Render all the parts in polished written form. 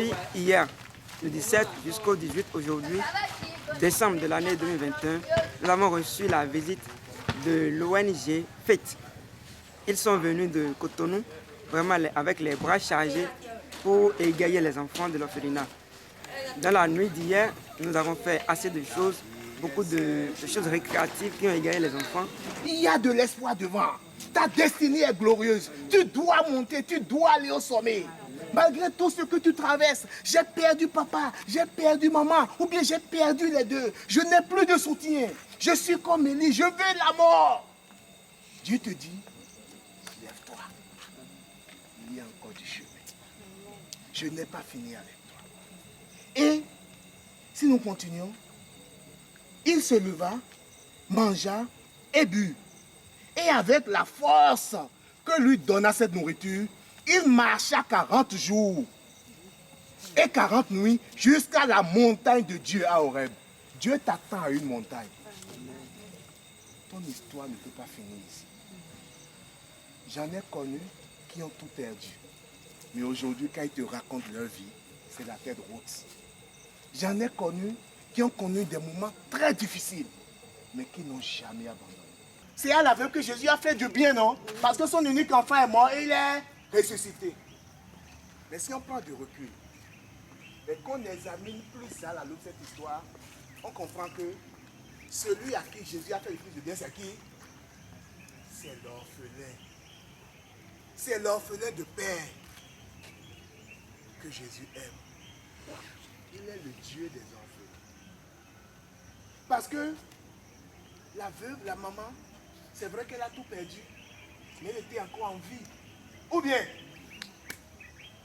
Depuis hier, le 17 jusqu'au 18 aujourd'hui, décembre de l'année 2021, nous avons reçu la visite de l'ONG FAITH. Ils sont venus de Cotonou, vraiment avec les bras chargés pour égayer les enfants de l'orphelinat. Dans la nuit d'hier, nous avons fait assez de choses, beaucoup de choses récréatives qui ont égayé les enfants. Il y a de l'espoir devant. Ta destinée est glorieuse. Tu dois monter, tu dois aller au sommet. Malgré tout ce que tu traverses, j'ai perdu papa, j'ai perdu maman, ou bien j'ai perdu les deux. Je n'ai plus de soutien. Je suis comme Élie, je veux la mort. Dieu te dit, lève-toi. Il y a encore du chemin. Je n'ai pas fini avec toi. Et si nous continuons, il se leva, mangea et but. Et avec la force que lui donna cette nourriture, il marcha 40 jours et 40 nuits jusqu'à la montagne de Dieu à Horeb. Dieu t'attend à une montagne. Ton histoire ne peut pas finir ici. J'en ai connu qui ont tout perdu. Mais aujourd'hui, quand ils te racontent leur vie, c'est la tête haute. J'en ai connu qui ont connu des moments très difficiles, mais qui n'ont jamais abandonné. C'est à l'aveugle que Jésus a fait du bien, non? Parce que son unique enfant est mort et il est ressuscité. Mais si on prend du recul et qu'on examine plus à la loupe cette histoire, on comprend que celui à qui Jésus a fait le plus de bien, c'est qui? C'est l'orphelin. C'est l'orphelin de père que Jésus aime. Il est le Dieu des orphelins. Parce que la veuve, la maman, c'est vrai qu'elle a tout perdu, mais elle était encore en vie. Ou bien,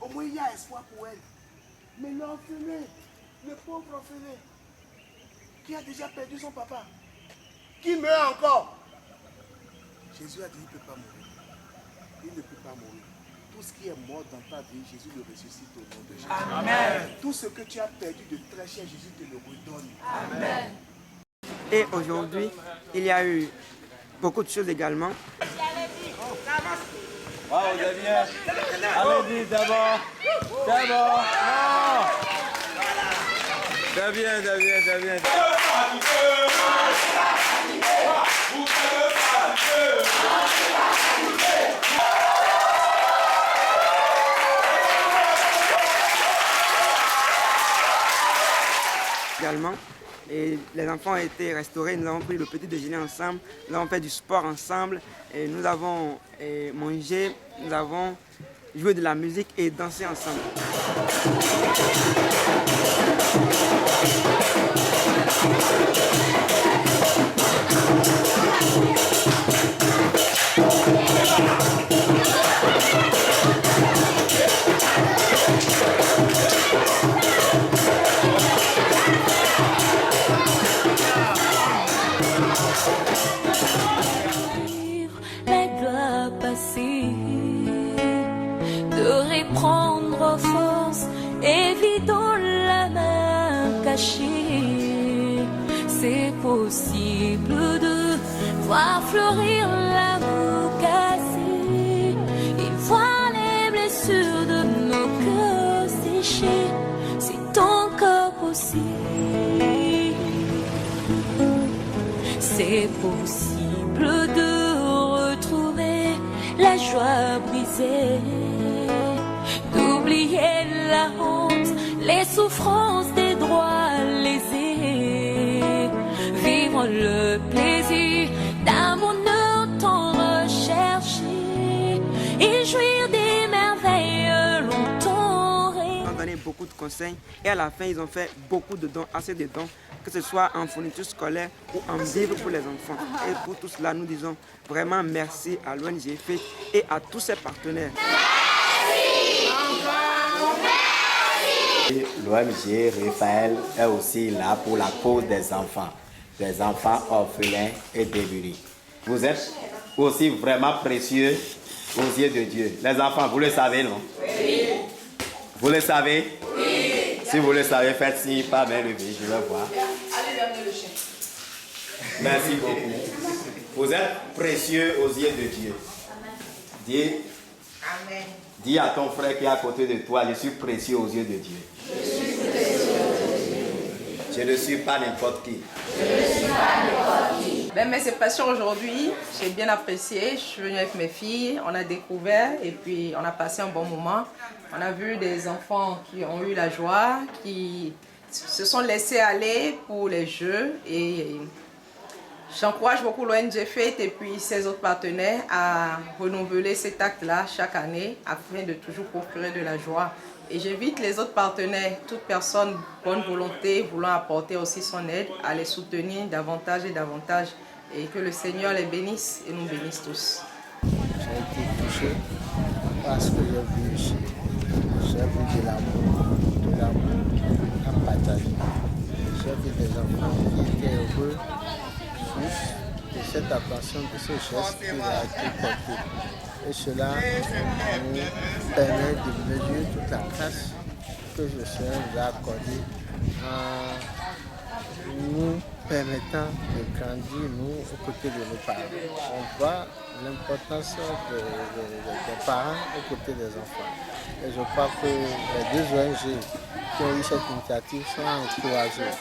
au moins il y a espoir pour elle. Mais l'orphelin, le pauvre orphelin, qui a déjà perdu son papa, qui meurt encore. Jésus a dit, il ne peut pas mourir. Il ne peut pas mourir. Tout ce qui est mort dans ta vie, Jésus le ressuscite au nom de Jésus. Amen. Tout ce que tu as perdu de très cher, Jésus te le redonne. Amen. Et aujourd'hui, il y a eu beaucoup de choses également. Wow, Damien. Allez-y, d'abord. D'abord. Damien. Également. Et les enfants ont été restaurés, nous avons pris le petit déjeuner ensemble, nous avons fait du sport ensemble, et nous avons mangé, nous avons joué de la musique et dansé ensemble. De reprendre force et vidons la main cachée. C'est possible de voir fleurir l'amour cassé. Il voit les blessures de nos cœurs séchés. C'est encore possible. C'est possible de retrouver la joie brisée, d'oublier la honte, les souffrances des droits lésés, vivre le plaisir d'un bonheur tant recherché et jouir des merveilles longtemps rêvées. Ils ont donné beaucoup de conseils et à la fin ils ont fait beaucoup de dons, assez de dons, que ce soit en fourniture scolaire ou en vivres pour les enfants. Et pour tout cela, nous disons vraiment merci à l'ONG FAITH et à tous ses partenaires. L'ONG Raphaël est aussi là pour la cause des enfants orphelins et démunis. Vous êtes aussi vraiment précieux aux yeux de Dieu. Les enfants, vous le savez, non? Oui. Vous le savez? Oui. Si vous le savez, faites signe par main levée, je vais voir. Allez vers le chien. Merci beaucoup. Vous êtes précieux aux yeux de Dieu. Dieu. Amen. Dis à ton frère qui est à côté de toi, je suis précieux aux yeux de Dieu. Je ne suis pas n'importe qui. Mes impressions aujourd'hui, j'ai bien apprécié. Je suis venue avec mes filles, on a découvert et puis on a passé un bon moment. On a vu des enfants qui ont eu la joie, qui se sont laissés aller pour les jeux et j'encourage beaucoup l'ONG FAITH et puis ses autres partenaires à renouveler cet acte-là chaque année afin de toujours procurer de la joie. Et j'invite les autres partenaires, toute personne bonne volonté voulant apporter aussi son aide, à les soutenir davantage et davantage. Et que le Seigneur les bénisse et nous bénisse tous. J'ai été touché parce que j'ai vu ici. J'ai vu de l'amour à partager. J'ai vu des enfants qui étaient heureux juste de cette attention, de ce geste qui a été porté. Et cela nous permet de mesurer toute la grâce que le Seigneur nous a accordée en nous permettant de grandir, nous, aux côtés de nos parents. On voit l'importance des parents aux côtés des enfants. Et je crois que les deux ONG qui ont eu cette initiative sont encouragées,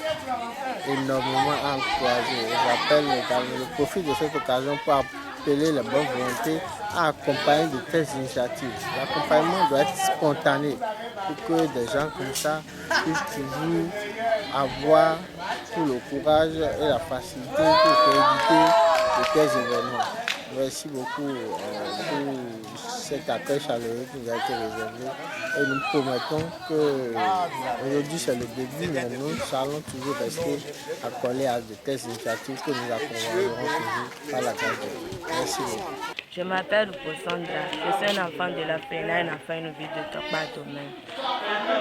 énormément encouragées. Je profite de cette occasion pour appeler les bonnes volontés à accompagner de telles initiatives. L'accompagnement doit être spontané pour que des gens comme ça puissent toujours avoir tout le courage et la facilité pour éviter de tels événements. Merci beaucoup pour cet accueil chaleureux qui nous a été réservé et nous promettons que aujourd'hui c'est le début, mais nous allons toujours rester accolés à de telles initiatives que nous accompagnerons toujours par la grâce de Dieu. Merci beaucoup. Je m'appelle Sandra, je suis un enfant de la FENA, un enfant de ville de Tokpa Domaine.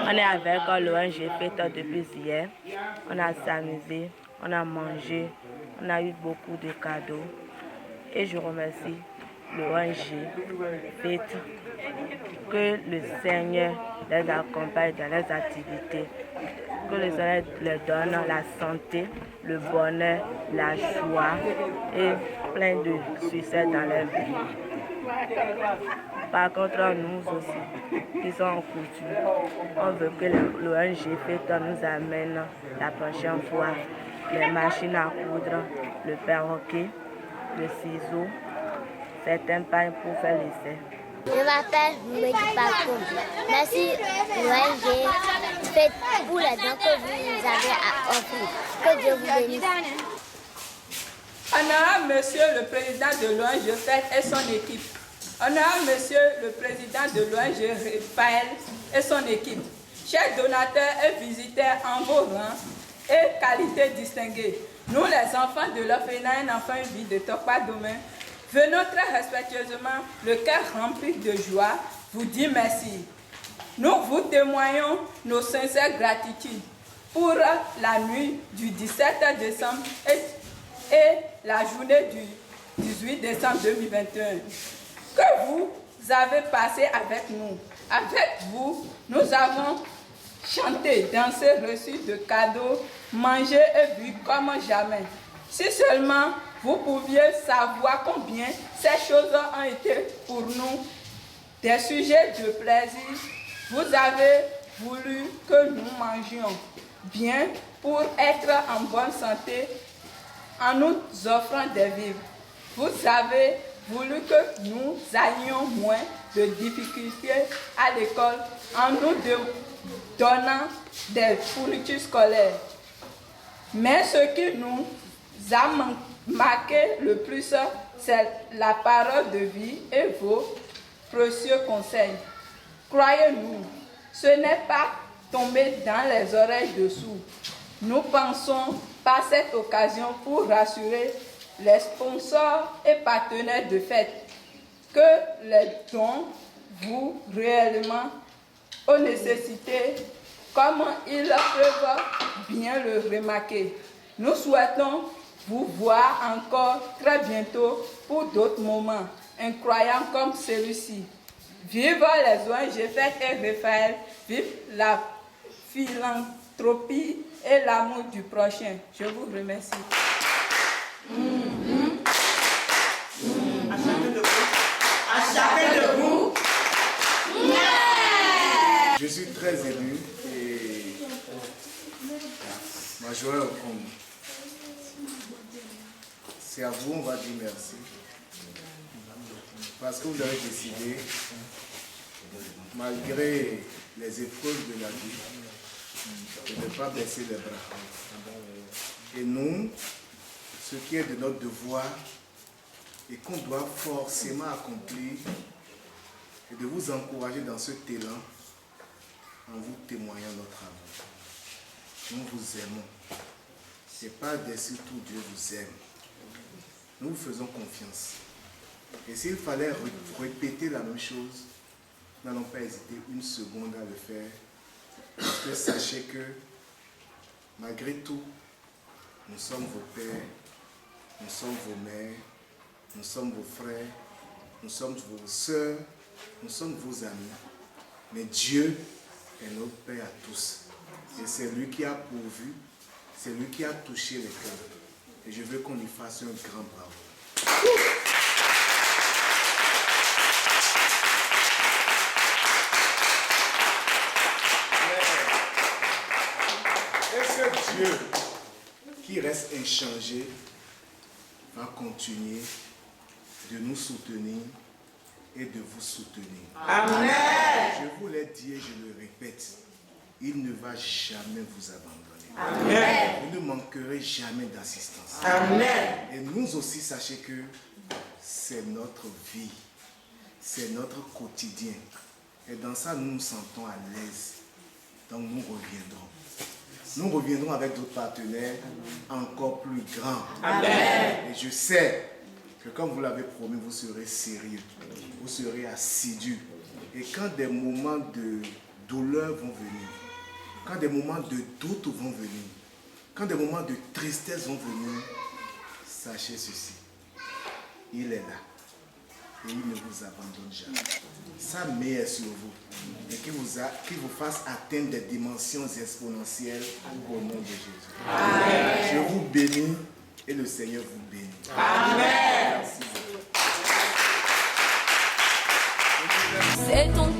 On est avec l'ONG FAITH depuis hier, on a s'amusé, on a mangé, on a eu beaucoup de cadeaux. Et je remercie l'ONG FAITH, que le Seigneur les accompagne dans leurs activités, que le Seigneur leur donne la santé, le bonheur, la joie et plein de succès dans leur vie. Par contre, nous aussi, qui sommes en couture, on veut que l'ONG FAITH nous amène la prochaine fois les machines à coudre, le perroquet, le ciseau, certains pains pour faire l'essai. Je m'appelle Mouedi Paco. Merci l'ONG FAITH pour les dons que vous nous avez offrir. Que Dieu vous bénisse. Honorable Monsieur le Président de l'ONG FAITH et son équipe. Honorable Monsieur le Président de l'ONG FAITH et son équipe. Chers donateurs et visiteurs en vos rangs et qualités distinguées. Nous, les enfants de l'orphelinat Un enfant une vie de Tokpa Domaine, venons très respectueusement, le cœur rempli de joie, vous dire merci. Nous vous témoignons nos sincères gratitudes pour la nuit du 17 décembre et la journée du 18 décembre 2021 que vous avez passé avec nous. Avec vous, nous avons chanté, dansé, reçu de cadeaux, mangé et bu comme jamais. Si seulement vous pouviez savoir combien ces choses ont été pour nous des sujets de plaisir. Vous avez voulu que nous mangions bien pour être en bonne santé en nous offrant des vivres. Vous avez voulu que nous ayons moins de difficultés à l'école en nous donnant des fournitures scolaires. Mais ce qui nous a marqué le plus, c'est la parole de vie et vos précieux conseils. Croyez-nous, ce n'est pas tombé dans les oreilles de sourds. Nous pensons par cette occasion pour rassurer les sponsors et partenaires de fête que les dons vous réellement aux nécessités comme ils peuvent bien le remarquer. Nous souhaitons vous voir encore très bientôt pour d'autres moments incroyables comme celui-ci. Vive les ONG FAITH et Raphaël, vive la philanthropie et l'amour du prochain. Je vous remercie. À chacun de vous. Je suis très ému et ma joie est au comble. C'est à vous, on va dire merci. Parce que vous avez décidé, malgré les épreuves de la vie, de ne pas baisser les bras. Et nous, ce qui est de notre devoir et qu'on doit forcément accomplir, et de vous encourager dans ce élan en vous témoignant notre amour. Nous vous aimons. Ce n'est pas dessus tout Dieu vous aime. Nous vous faisons confiance. Et s'il fallait répéter la même chose, nous n'allons pas hésiter une seconde à le faire. Parce que sachez que, malgré tout, nous sommes vos pères, nous sommes vos mères, nous sommes vos frères, nous sommes vos sœurs, nous sommes vos amis. Mais Dieu est notre Père à tous. Et c'est lui qui a pourvu, c'est lui qui a touché les cœurs. Et je veux qu'on lui fasse un grand bravo. Est-ce que Dieu, qui reste inchangé, va continuer de nous soutenir et de vous soutenir? Amen. Je vous l'ai dit et je le répète, il ne va jamais vous abandonner. Amen. Vous ne manquerez jamais d'assistance. Amen. Et nous aussi, sachez que c'est notre vie, c'est notre quotidien. Et dans ça, nous nous sentons à l'aise. Donc nous reviendrons. Nous reviendrons avec d'autres partenaires encore plus grands. Amen. Et je sais que comme vous l'avez promis, vous serez sérieux, vous serez assidus. Et quand des moments de douleur vont venir, quand des moments de doute vont venir, quand des moments de tristesse vont venir, sachez ceci, il est là. Et il ne vous abandonne jamais. Sa main est sur vous. Et qu'il vous fasse atteindre des dimensions exponentielles au nom de Jésus. Amen. Je vous bénis et le Seigneur vous bénit. Amen. Merci beaucoup. C'est ton